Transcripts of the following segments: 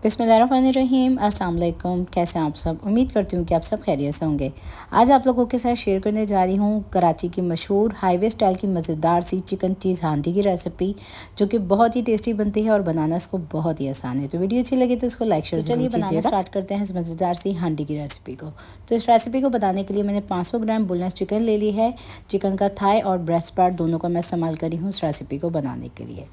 बिस्मिल्लाहिर्रहमानिर्रहीम, अस्सलाम वालेकुम। कैसे हैं आप सब? उम्मीद करती हूँ कि आप सब खैरियत से होंगे। आज आप लोगों के साथ शेयर करने जा रही हूँ कराची की मशहूर हाईवे स्टाइल की मज़ेदार सी चिकन चीज़ हांडी की रेसिपी, जो कि बहुत ही टेस्टी बनती है और बनाना इसको बहुत ही आसान है। तो वीडियो अच्छी लगी तो इसको लाइक शेयर चलिए बनाना स्टार्ट करते हैं इस मज़ेदार सी हांडी की रेसिपी को। तो इस रेसिपी को बनाने के लिए मैंने 500 ग्राम बोनलेस चिकन ले ली है। चिकन का थाई और ब्रेस्ट पार्ट दोनों का मैं इस्तेमाल करी हूँ इस रेसिपी को बनाने के लिए।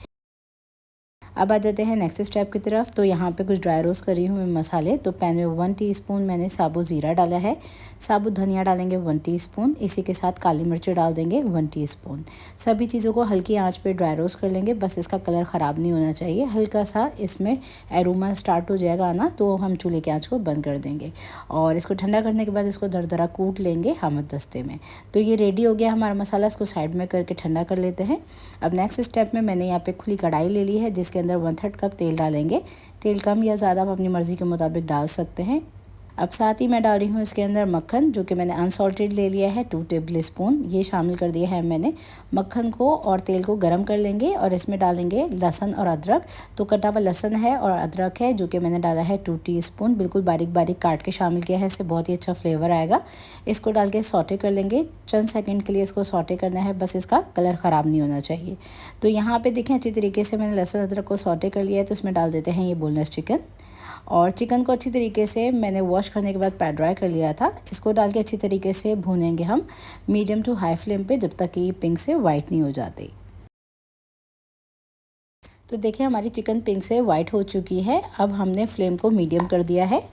अब आ जाते हैं नेक्स्ट स्टेप की तरफ। तो यहाँ पे कुछ ड्राई रोस्ट करी हूँ मैं मसाले। तो पैन में 1 टीस्पून मैंने साबुत ज़ीरा डाला है, साबुत धनिया डालेंगे 1 टीस्पून, इसी के साथ काली मिर्च डाल देंगे 1 टीस्पून। सभी चीज़ों को हल्की आंच पे ड्राई रोस्ट कर लेंगे, बस इसका कलर ख़राब नहीं होना चाहिए। हल्का सा इसमें एरोमा स्टार्ट हो जाएगा ना, तो हम चूल्हे की आँच को बंद कर देंगे और इसको ठंडा करने के बाद इसको दरदरा कूट लेंगे हमत दस्ते में। तो ये रेडी हो गया हमारा मसाला, इसको साइड में करके ठंडा कर लेते हैं। अब नेक्स्ट स्टेप में मैंने यहाँ पे खुली कढ़ाई ले ली है, जिसके अंदर 1/3 कप तेल डालेंगे। तेल कम या ज़्यादा आप अपनी मर्ज़ी के मुताबिक डाल सकते हैं। अब साथ ही मैं डाल रही हूँ इसके अंदर मक्खन, जो कि मैंने अनसॉल्टेड ले लिया है 2 टेबल स्पून, ये शामिल कर दिया है मैंने। मक्खन को और तेल को गरम कर लेंगे और इसमें डालेंगे लहसुन और अदरक। तो कटा हुआ लहसुन है और अदरक है, जो कि मैंने डाला है 2 टीस्पून, बिल्कुल बारीक बारीक काट के शामिल किया है, इससे बहुत ही अच्छा फ्लेवर आएगा। इसको डाल के सौटे कर लेंगे, चंद सेकंड के लिए इसको सौटे करना है, बस इसका कलर ख़राब नहीं होना चाहिए। तो यहाँ पे देखें अच्छी तरीके से मैंने लहसुन अदरक को सौटे कर लिया है। तो इसमें डाल देते हैं ये बोनलेस चिकन, और चिकन को अच्छी तरीके से मैंने वॉश करने के बाद पैन ड्राई कर लिया था। इसको डाल के अच्छी तरीके से भूनेंगे हम मीडियम टू हाई फ्लेम पे, जब तक कि पिंक से वाइट नहीं हो जाती। तो देखिए हमारी चिकन पिंक से वाइट हो चुकी है। अब हमने फ्लेम को मीडियम कर दिया है।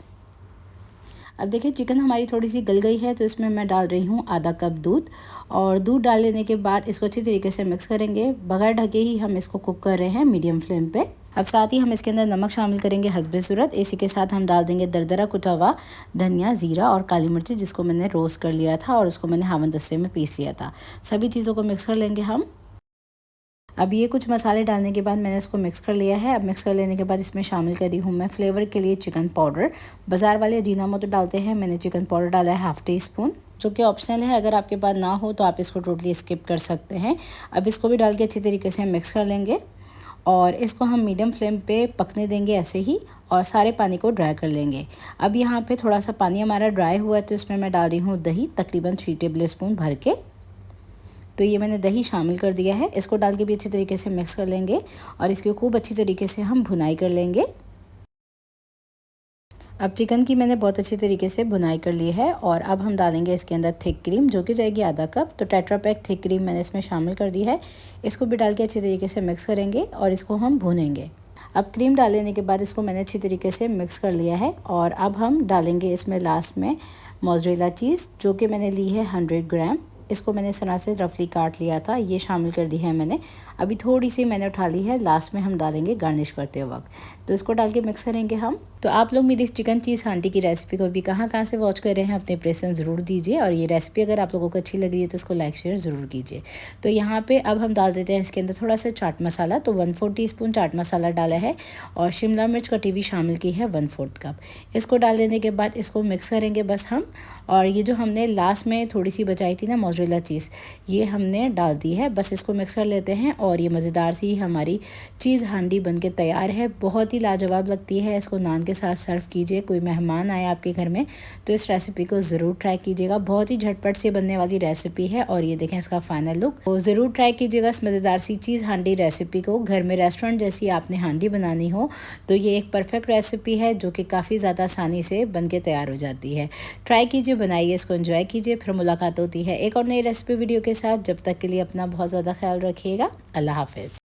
अब देखिए चिकन हमारी थोड़ी सी गल गई है, तो इसमें मैं डाल रही हूँ आधा कप दूध, और दूध डाल लेने के बाद इसको अच्छी तरीके से मिक्स करेंगे। बगैर ढके ही हम इसको कुक कर रहे हैं मीडियम फ्लेम पे। अब साथ ही हम इसके अंदर नमक शामिल करेंगे हस्बे सूरत। इसी के साथ हम डाल देंगे दरदरा कुटा हुआ धनिया, ज़ीरा और काली मिर्ची, जिसको मैंने रोस्ट कर लिया था और उसको मैंने हमत दस्ते में पीस लिया था। सभी चीज़ों को मिक्स कर लेंगे हम। अब ये कुछ मसाले डालने के बाद मैंने इसको मिक्स कर लिया है। अब मिक्स कर लेने के बाद इसमें शामिल करी हूँ मैं फ्लेवर के लिए चिकन पाउडर। बाज़ार वाले अजीनामोटो डालते हैं, मैंने चिकन पाउडर डाला है 1/2 टीस्पून, जो कि ऑप्शनल है। अगर आपके पास ना हो तो आप इसको टोटली स्किप कर सकते हैं। अब इसको भी डाल के अच्छी तरीके से मिक्स कर लेंगे और इसको हम मीडियम फ्लेम पे पकने देंगे ऐसे ही, और सारे पानी को ड्राई कर लेंगे। अब यहाँ पे थोड़ा सा पानी हमारा ड्राई हुआ है, तो इसमें मैं डाल रही हूँ दही, तकरीबन 3 टेबल स्पून भर के। तो ये मैंने दही शामिल कर दिया है। इसको डाल के भी अच्छी तरीके से मिक्स कर लेंगे और इसकी खूब अच्छी तरीके से हम भुनाई कर लेंगे। अब चिकन की मैंने बहुत अच्छी तरीके से भुनाई कर ली है, और अब हम डालेंगे इसके अंदर थिक क्रीम, जो कि जाएगी आधा कप। तो टेट्रा पैक थिक क्रीम मैंने इसमें शामिल कर दी है। इसको भी डाल के अच्छी तरीके से मिक्स करेंगे और इसको हम भूनेंगे। अब क्रीम डाल लेने के बाद इसको मैंने अच्छी तरीके से मिक्स कर लिया है, और अब हम डालेंगे इसमें लास्ट में मोज़रेला चीज़, जो कि मैंने ली है 100 ग्राम। इसको मैंने इस तरह से रफली काट लिया था, ये शामिल कर दी है मैंने। अभी थोड़ी सी मैंने उठा ली है, लास्ट में हम डालेंगे गार्निश करते वक्त। तो इसको डाल के मिक्स करेंगे हम। तो आप लोग मेरी इस चिकन चीज़ हांडी की रेसिपी को भी कहाँ से वॉच कर रहे हैं, अपने प्रेजेंस ज़रूर दीजिए, और ये रेसिपी अगर आप लोगों को अच्छी लग रही है तो इसको लाइक शेयर ज़रूर कीजिए। तो यहाँ पे अब हम डाल देते हैं इसके अंदर थोड़ा सा चाट मसाला। तो 1/4 टीस्पून चाट मसाला डाला है, और शिमला मिर्च कटी हुई शामिल की है 1/4 कप। इसको डाल देने के बाद इसको मिक्स करेंगे बस हम। और ये जो हमने लास्ट में थोड़ी सी बचाई थी ना मोज़रेला चीज़, ये हमने डाल दी है। बस इसको मिक्स कर लेते हैं, और ये मज़ेदार सी हमारी चीज़ हांडी बन के तैयार है। बहुत ही लाजवाब लगती है। इसको नान के साथ सर्व कीजिए, कोई मेहमान आए आपके घर में तो इस रेसिपी को ज़रूर ट्राई कीजिएगा। बहुत ही झटपट से बनने वाली रेसिपी है, और ये देखें इसका फाइनल लुक। तो ज़रूर ट्राई कीजिएगा इस मज़ेदार सी चीज़ हांडी रेसिपी को। घर में रेस्टोरेंट जैसी आपने हांडी बनानी हो तो ये एक परफेक्ट रेसिपी है, जो कि काफ़ी ज़्यादा आसानी से बन के तैयार हो जाती है। ट्राई कीजिए, बनाइए, इसको एंजॉय कीजिए। फिर मुलाकात होती है एक और नई रेसिपी वीडियो के साथ। जब तक के लिए अपना बहुत ज़्यादा ख्याल रखिएगा। अल्लाह हाफ़िज़।